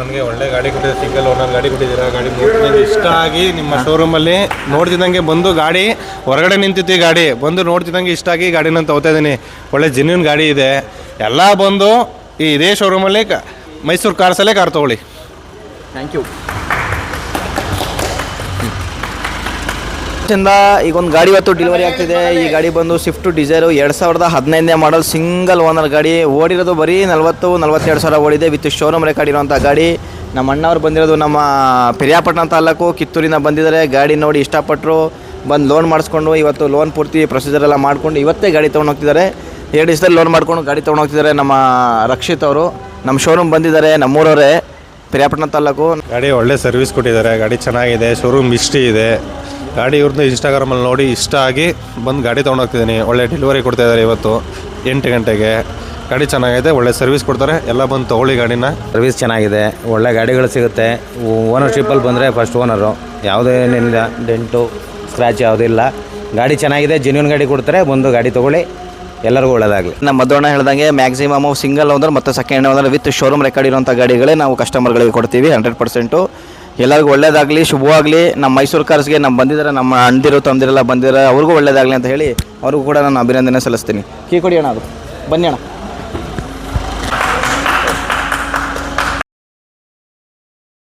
ನನಗೆ ಒಳ್ಳೆ ಗಾಡಿ ಕೊಟ್ಟಿದೆ, ಸಿಂಗಲ್ ಓನರ್ ಗಾಡಿ ಕೊಟ್ಟಿದ್ದೀರಾ. ಗಾಡಿ ನೋಡ್ತಿದ್ದಂಗೆ ಇಷ್ಟ ಆಗಿ ನಿಮ್ಮ ಶೋರೂಮಲ್ಲಿ ನೋಡ್ತಿದ್ದಂಗೆ ಬಂದು ಗಾಡಿ ಹೊರಗಡೆ ನಿಂತಿತ್ತು. ಗಾಡಿ ಬಂದು ನೋಡ್ತಿದ್ದಂಗೆ ಇಷ್ಟ ಆಗಿ ಗಾಡಿನ ತಗೋತಾ ಇದ್ದೀನಿ. ಒಳ್ಳೆ ಜೆನ್ಯೂನ್ ಗಾಡಿ ಇದೆ. ಎಲ್ಲ ಬಂದು ಇದೇ ಶೋರೂಮಲ್ಲಿ ಮೈಸೂರು ಕಾರ್ಸಲ್ಲೇ ಕಾರ್ ತೊಗೊಳ್ಳಿ. Thank you. ಈಗ ಒಂದು ಗಾಡಿ ಇವತ್ತು ಡೆಲಿವರಿ ಆಗ್ತಿದೆ. ಈ ಗಾಡಿ ಬಂದು ಸ್ವಿಫ್ಟ್ ಡಿಸೈರು 2015ನೇ ಮಾಡಲ್ ಸಿಂಗಲ್ ಓನರ್ ಗಾಡಿ. ಓಡಿರೋದು ಬರೀ 42 ಸಾವಿರ ಓಡಿದೆ. ವಿತ್ ಶೋರೂಮ್ ರೆಕಾರ್ಡ್ ಇರೋಂಥ ಗಾಡಿ. ನಮ್ಮ ಅಣ್ಣವ್ರು ಬಂದಿರೋದು ನಮ್ಮ ಪಿರಿಯಾಪಟ್ಟಣ ತಾಲೂಕು ಕಿತ್ತೂರಿನ ಬಂದಿದ್ದಾರೆ. ಗಾಡಿ ನೋಡಿ ಇಷ್ಟಪಟ್ಟರು, ಬಂದು ಲೋನ್ ಮಾಡಿಸ್ಕೊಂಡು ಇವತ್ತು ಲೋನ್ ಪೂರ್ತಿ ಪ್ರೊಸೀಜರ್ ಎಲ್ಲ ಮಾಡ್ಕೊಂಡು ಇವತ್ತೇ ಗಾಡಿ ತೊಗೊಂಡು ಹೋಗ್ತಿದ್ದಾರೆ. 2 ದಿವಸದಲ್ಲಿ ಲೋನ್ ಮಾಡ್ಕೊಂಡು ಗಾಡಿ ತೊಗೊಂಡು ಹೋಗ್ತಿದ್ದಾರೆ. ನಮ್ಮ ರಕ್ಷಿತ್ ಅವರು ನಮ್ಮ ಶೋರೂಮ್ ಬಂದಿದ್ದಾರೆ, ನಮ್ಮೂರವರೇ, ಪಿರಿಯಾಪಟ್ಟಣ ತಾಲೂಕು. ಗಾಡಿ ಒಳ್ಳೆ ಸರ್ವಿಸ್ ಕೊಟ್ಟಿದ್ದಾರೆ. ಗಾಡಿ ಚೆನ್ನಾಗಿದೆ, ಶೋರೂಮ್ ಹಿಸ್ಟ್ರಿ ಇದೆ. ಗಾಡಿ ಇವ್ರದ್ದು ಇನ್ಸ್ಟಾಗ್ರಾಮಲ್ಲಿ ನೋಡಿ ಇಷ್ಟ ಆಗಿ ಬಂದು ಗಾಡಿ ತೊಗೊಂಡು ಹೋಗ್ತಿದ್ದೀನಿ. ಒಳ್ಳೆ ಡೆಲಿವರಿ ಕೊಡ್ತಾಯಿದ್ದಾರೆ. ಇವತ್ತು 8 ಗಂಟೆಗೆ ಗಾಡಿ ಚೆನ್ನಾಗಿದೆ, ಒಳ್ಳೆ ಸರ್ವಿಸ್ ಕೊಡ್ತಾರೆ. ಎಲ್ಲ ಬಂದು ತೊಗೊಳ್ಳಿ ಗಾಡಿನ. ಸರ್ವಿಸ್ ಚೆನ್ನಾಗಿದೆ, ಒಳ್ಳೆ ಗಾಡಿಗಳು ಸಿಗುತ್ತೆ. ಓನರ್ಶಿಪ್ಪಲ್ಲಿ ಬಂದರೆ ಫಸ್ಟ್ ಓನರು, ಯಾವುದೇ ಏನಿಲ್ಲ, ಡೆಂಟು ಸ್ಕ್ರ್ಯಾಚ್ ಯಾವುದೂ ಇಲ್ಲ. ಗಾಡಿ ಚೆನ್ನಾಗಿದೆ, ಜೆನ್ಯೂನ್ ಗಾಡಿ ಕೊಡ್ತಾರೆ. ಬಂದು ಗಾಡಿ ತೊಗೊಳ್ಳಿ, ಎಲ್ಲರಿಗೂ ಒಳ್ಳೆಯದಾಗಲಿ. ನಮ್ಮ ಮಧುವಣ್ಣ ಹೇಳ್ದಂಗೆ ಮ್ಯಾಕ್ಸಿಮಮ್ ಸಿಂಗಲ್ ಓನರ್ ಮತ್ತು second owner with showroom record ಇರೋಂಥ ಗಾಡಿಗಳೇ ನಾವು ಕಸ್ಟಮರ್ಗಳಿಗೆ ಕೊಡ್ತೀವಿ. 100% ಎಲ್ಲರಿಗೂ ಒಳ್ಳೇದಾಗಲಿ, ಶುಭವಾಗಲಿ. ನಮ್ಮ ಮೈಸೂರು ಕಾರ್ಸ್ಗೆ ನಮ್ಮ ಬಂದಿದ್ದಾರೆ, ನಮ್ಮ ಅಣ್ಣದಿರು ತಮ್ಮದಿರೆಲ್ಲ ಬಂದಿದ್ದಾರೆ, ಅವ್ರಿಗೂ ಒಳ್ಳೇದಾಗಲಿ ಅಂತ ಹೇಳಿ ಅವ್ರಿಗೂ ಕೂಡ ನಾನು ಅಭಿನಂದನೆ ಸಲ್ಲಿಸ್ತೀನಿ. ಕೀ ಕೊಡಿ ಅಣ್ಣ, ಅದು ಬನ್ನಿ ಅಣ್ಣ.